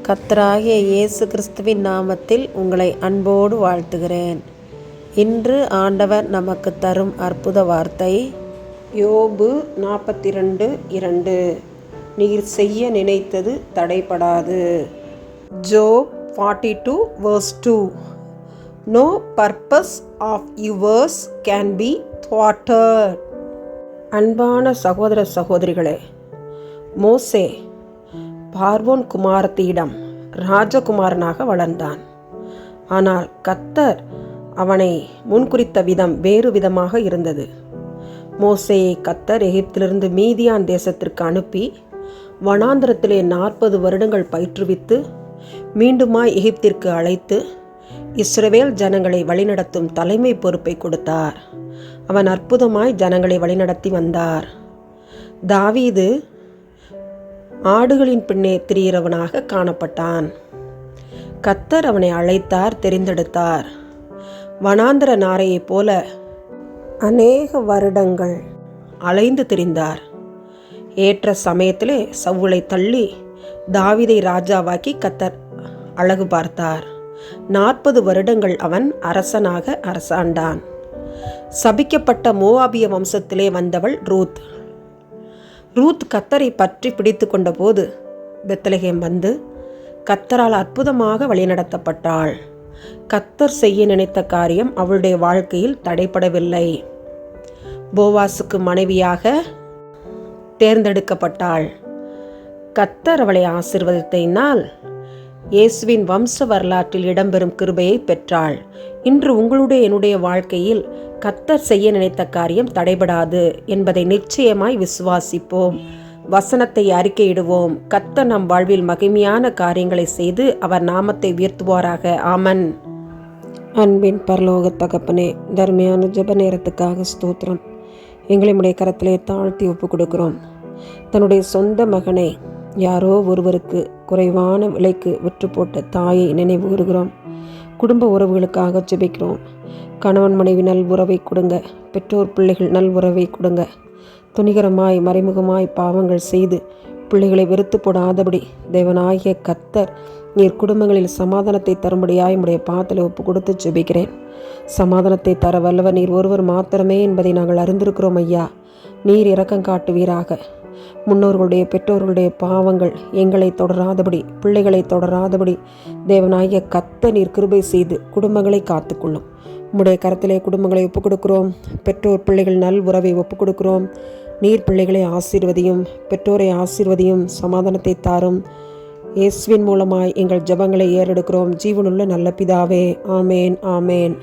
கர்த்தராகிய இயேசு கிறிஸ்துவின் நாமத்தில் உங்களை அன்போடு வாழ்த்துகிறேன். இன்று ஆண்டவர் நமக்கு தரும் அற்புத வார்த்தை யோபு 42:2. நீர் செய்ய நினைத்தது தடைபடாது. ஜோப் 42:2. No purpose of yours can be thwarted. அன்பான சகோதர சகோதரிகளே, மோசே பார்வோன் குமாரத்தியிடம் ராஜகுமாரனாக வளர்ந்தான். ஆனால் கர்த்தர் அவனை முன்குறித்த விதம் வேறு விதமாக இருந்தது. மோசேயை கர்த்தர் எகிப்திலிருந்து மீதியான் தேசத்திற்கு அனுப்பி வனாந்திரத்திலே 40 வருடங்கள் பயிற்றுவித்து மீண்டுமாய் எகிப்திற்கு அழைத்து இஸ்ரவேல் ஜனங்களை வழிநடத்தும் தலைமை பொறுப்பை கொடுத்தார். அவன் அற்புதமாய் ஜனங்களை வழிநடத்தி வந்தார். தாவீது ஆடுகளின் பின்னே திரிகிறவனாக காணப்பட்டான். கர்த்தர் அவனை அழைத்தார், தெரிந்தெடுத்தார். வனாந்தர நாரையைப் போல அநேக வருடங்கள் அலைந்து திரிந்தார். ஏற்ற சமயத்திலே சவுலை தள்ளி தாவீதை ராஜாவாக்கி கர்த்தர் அழகு பார்த்தார். 40 வருடங்கள் அவன் அரசனாக அரசாண்டான். சபிக்கப்பட்ட மோவாபிய வம்சத்திலே வந்தவள் ரூத். கர்த்தரை பற்றி பிடித்து கொண்ட போது பெத்லகேம் வந்து கர்த்தரால் அற்புதமாக வழிநடத்தப்பட்டாள். கர்த்தர் செய்ய நினைத்த காரியம் அவளுடைய வாழ்க்கையில் தடைபடவில்லை. போவாசுக்கு மனைவியாக தேர்ந்தெடுக்கப்பட்டாள். கர்த்தர் அவளை ஆசீர்வதித்ததினால் இயேசுவின் வம்ச வரலாற்றில் இடம்பெறும் கிருபையை பெற்றாள். இன்று உங்களுடைய என்னுடைய வாழ்க்கையில் கர்த்தர் செய்ய நினைத்த காரியம் தடைபடாது என்பதை நிச்சயமாய் விசுவாசிப்போம். வசனத்தை அறிக்கையிடுவோம். கர்த்தர் நம் வாழ்வில் மகிமையான காரியங்களை செய்து அவர் நாமத்தை உயர்த்துவாராக. ஆமன். அன்பின் பரலோக தகப்பனே, தர்மையான ஜெப நேரத்துக்காக ஸ்தோத்திரம். எங்களை உடைய கரத்திலே தாழ்த்தி ஒப்பு கொடுக்கிறோம். தன்னுடைய சொந்த மகனை யாரோ ஒருவருக்கு குறைவான விலைக்கு விற்று போட்ட தாயை நினைவு கூறுகிறோம். குடும்ப உறவுகளுக்காக ஜெபிக்கிறோம். கணவன் மனைவி நல் உறவை கொடுங்க. பெற்றோர் பிள்ளைகள் நல் உறவை கொடுங்க. துணிகரமாய் மறைமுகமாய் பாவங்கள் செய்து பிள்ளைகளை வெறுத்து போடாதபடி தேவனாகிய கர்த்தர் நீர் குடும்பங்களில் சமாதானத்தை தரும்படியாய் உடைய பாதத்தில் ஒப்பு கொடுத்து ஜெபிக்கிறேன். சமாதானத்தை தர வல்லவர் நீர் ஒருவர் மாத்திரமே என்பதை நாங்கள் அறிந்திருக்கிறோம் ஐயா. நீர் இரக்கம் காட்டுவீராக. முன்னோர்களுடைய பெற்றோர்களுடைய பாவங்கள் எங்களை தொடராதபடி, பிள்ளைகளை தொடராதபடி தேவனாகிய கர்த்தர் நீர் கிருபை செய்து குடும்பங்களை காத்துக்கொள்ளும். உம்முடைய கரத்திலே குடும்பங்களை ஒப்புக் கொடுக்கிறோம். பெற்றோர் பிள்ளைகள் நல் உறவை ஒப்புக் கொடுக்கிறோம். நீர் பிள்ளைகளை ஆசீர்வதியும், பெற்றோரை ஆசீர்வதியும், சமாதானத்தை தாரும். இயேசுவின் மூலமாய் எங்கள் ஜெபங்களை ஏறெடுக்கிறோம். ஜீவனுள்ள நல்ல பிதாவே. ஆமேன், ஆமேன்.